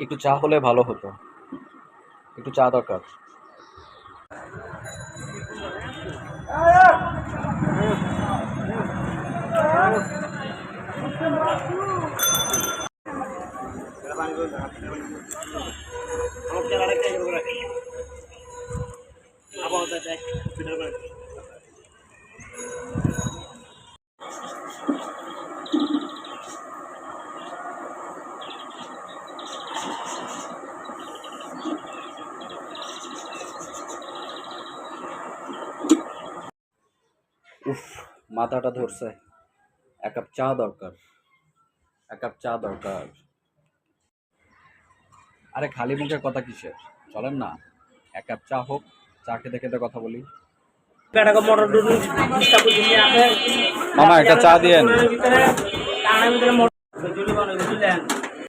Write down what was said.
একটু চা হলে ভালো হতো, একটু চা দরকার। উফ, মাথাটা ধরছে, এক কাপ চা দরকার, এক কাপ চা দরকার। আরে খালি মুখে কথা কিসের, চলেন না এক কাপ চা হোক, চা খেতে খেতে কথা বলি। মামা একটা চা দিয়েন।